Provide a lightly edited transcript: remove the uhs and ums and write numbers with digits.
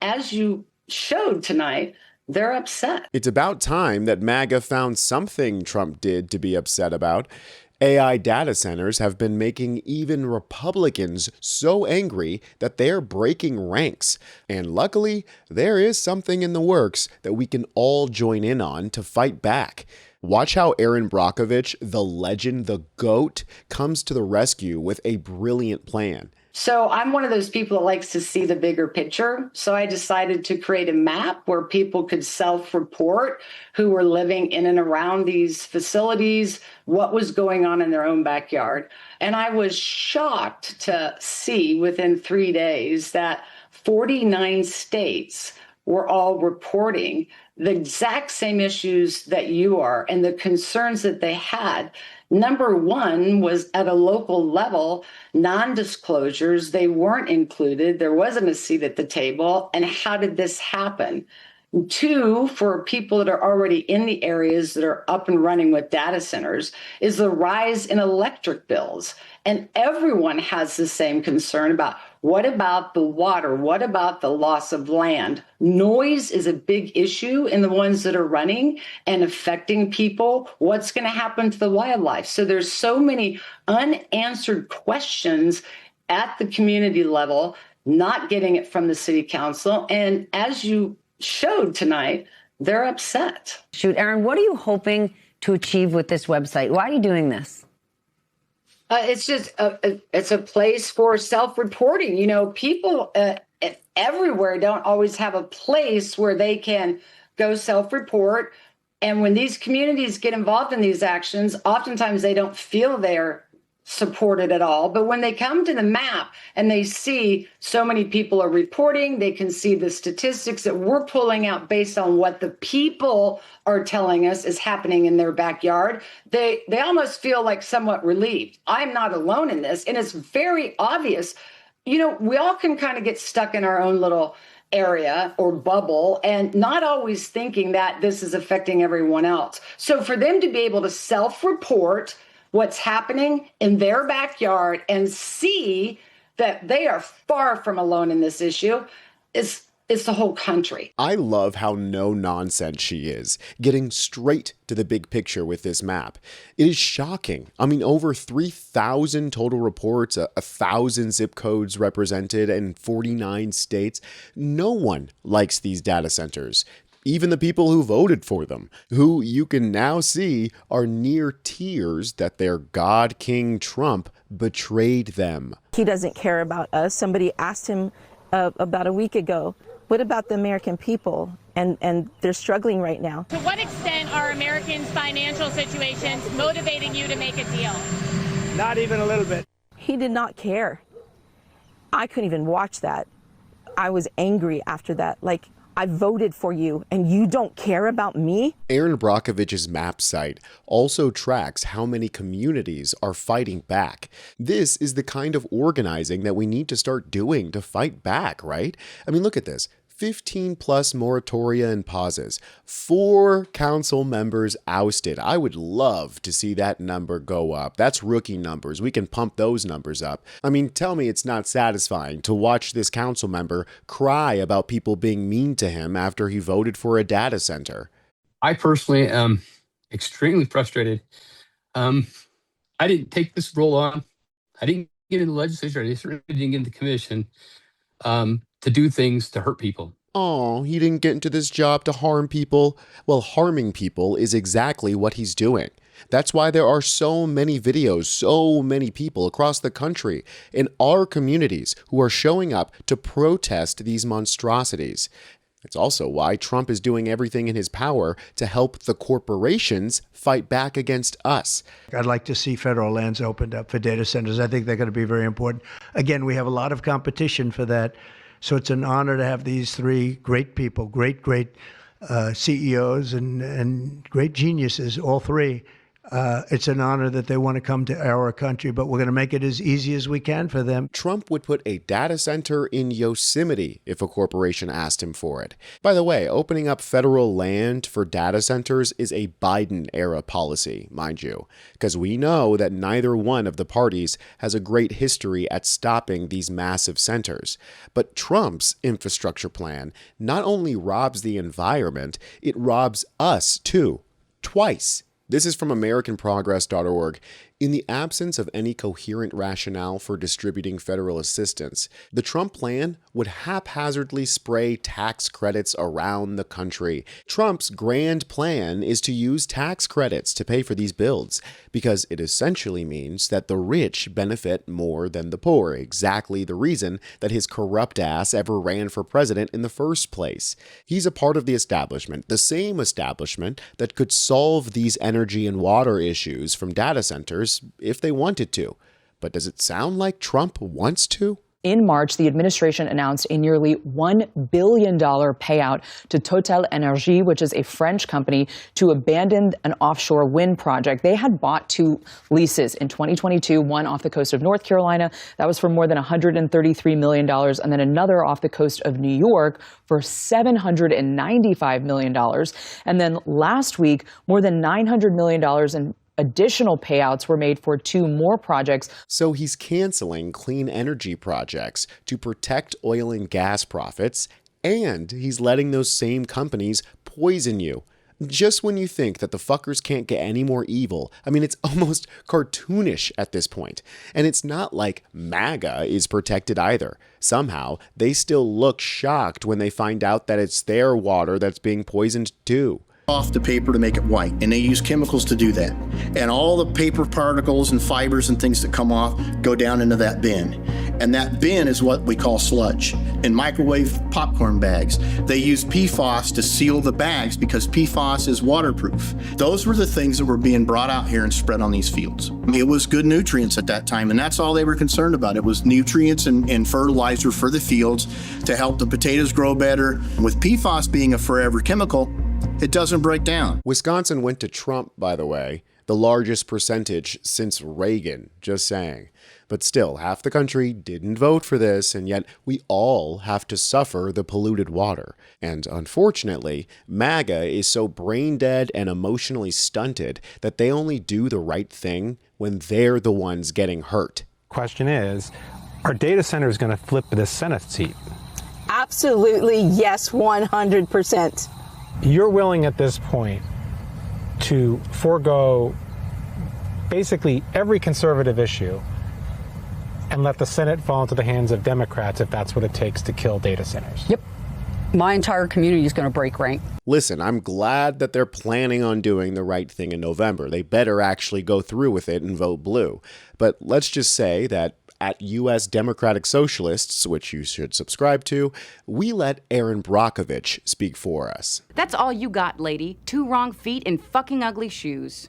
as you showed tonight, they're upset. It's about time that MAGA found something Trump did to be upset about. AI data centers have been making even Republicans so angry that they're breaking ranks. And luckily, there is something in the works that we can all join in on to fight back. Watch how Erin Brockovich, the legend, the GOAT, comes to the rescue with a brilliant plan. So I'm one of those people that likes to see the bigger picture. So I decided to create a map where people could self-report who were living in and around these facilities, what was going on in their own backyard. And I was shocked to see within 3 days that 49 states were all reporting the exact same issues that you are and the concerns that they had. Number one was at a local level, non-disclosures. They weren't included. There wasn't a seat at the table. And how did this happen? Two, for people that are already in the areas that are up and running with data centers, is the rise in electric bills. And everyone has the same concern about what about the water? What about the loss of land? Noise is a big issue in the ones that are running and affecting people. What's going to happen to the wildlife? So there's so many unanswered questions at the community level, not getting it from the city council. And as you showed tonight, they're upset. Shoot, Erin, what are you hoping to achieve with this website? Why are you doing this? It's just it's a place for self-reporting. You know, people everywhere don't always have a place where they can go self-report. And when these communities get involved in these actions, oftentimes they don't feel they're supported at all. But when they come to the map and they see so many people are reporting, they can see the statistics that we're pulling out based on what the people are telling us is happening in their backyard, they almost feel like somewhat relieved. I'm not alone in this. And it's very obvious. You know, we all can kind of get stuck in our own little area or bubble and not always thinking that this is affecting everyone else. So for them to be able to self-report what's happening in their backyard and see that they are far from alone in this issue is the whole country. I love how no nonsense she is, getting straight to the big picture with this map. It is shocking. I mean, over 3,000 total reports, 1,000 zip codes represented in 49 states. No one likes these data centers. Even the people who voted for them, who you can now see are near tears that their God King Trump betrayed them. He doesn't care about us. Somebody asked him about a week ago, what about the American people? And they're struggling right now. To what extent are Americans' financial situations motivating you to make a deal? Not even a little bit. He did not care. I couldn't even watch that. I was angry after that. Like, I voted for you and you don't care about me? Erin Brockovich's map site also tracks how many communities are fighting back. This is the kind of organizing that we need to start doing to fight back, right? I mean, look at this. 15 plus moratoria and pauses, 4 council members ousted. I would love to see that number go up. That's rookie numbers. We can pump those numbers up. I mean, tell me it's not satisfying to watch this council member cry about people being mean to him after he voted for a data center. I personally am extremely frustrated. I didn't take this role on. I didn't get in the legislature. I certainly didn't get in the commission. To do things to hurt people. Oh, he didn't get into this job to harm people. Well, harming people is exactly what he's doing. That's why there are so many videos, so many people across the country in our communities who are showing up to protest these monstrosities. It's also why Trump is doing everything in his power to help the corporations fight back against us. I'd like to see federal lands opened up for data centers. I think they're going to be very important. Again, we have a lot of competition for that. So it's an honor to have these 3 great people, great CEOs and great geniuses, all 3, It's an honor that they want to come to our country, but we're going to make it as easy as we can for them. Trump would put a data center in Yosemite if a corporation asked him for it. By the way, opening up federal land for data centers is a Biden-era policy, mind you, because we know that neither one of the parties has a great history at stopping these massive centers. But Trump's infrastructure plan not only robs the environment, it robs us too, twice. This is from AmericanProgress.org. In the absence of any coherent rationale for distributing federal assistance, the Trump plan would haphazardly spray tax credits around the country. Trump's grand plan is to use tax credits to pay for these builds, because it essentially means that the rich benefit more than the poor, exactly the reason that his corrupt ass ever ran for president in the first place. He's a part of the establishment, the same establishment that could solve these energy and water issues from data centers if they wanted to. But does it sound like Trump wants to? In March, the administration announced a nearly $1 billion payout to Total Energy, which is a French company, to abandon an offshore wind project. They had bought 2 leases in 2022, one off the coast of North Carolina. That was for more than $133 million. And then another off the coast of New York for $795 million. And then last week, more than $900 million in additional payouts were made for 2 more projects. So he's canceling clean energy projects to protect oil and gas profits, and he's letting those same companies poison you. Just when you think that the fuckers can't get any more evil, I mean, it's almost cartoonish at this point. And it's not like MAGA is protected either. Somehow, they still look shocked when they find out that it's their water that's being poisoned too. Off the paper to make it white, and they use chemicals to do that. And all the paper particles and fibers and things that come off go down into that bin. And that bin is what we call sludge. In microwave popcorn bags, they use PFAS to seal the bags because PFAS is waterproof. Those were the things that were being brought out here and spread on these fields. It was good nutrients at that time, and that's all they were concerned about. It was nutrients and fertilizer for the fields to help the potatoes grow better. With PFAS being a forever chemical, it doesn't break down. Wisconsin went to Trump, by the way, the largest percentage since Reagan, just saying. But still, half the country didn't vote for this, and yet we all have to suffer the polluted water. And unfortunately, MAGA is so brain dead and emotionally stunted that they only do the right thing when they're the ones getting hurt. Question is, are data centers going to flip this Senate seat? Absolutely, yes, 100%. You're willing at this point to forego basically every conservative issue and let the Senate fall into the hands of Democrats if that's what it takes to kill data centers? Yep. My entire community is going to break rank. Listen, I'm glad that they're planning on doing the right thing in November. They better actually go through with it and vote blue. But let's just say that at US Democratic Socialists, which you should subscribe to, we let Erin Brockovich speak for us. That's all you got, lady. 2 wrong feet and fucking ugly shoes.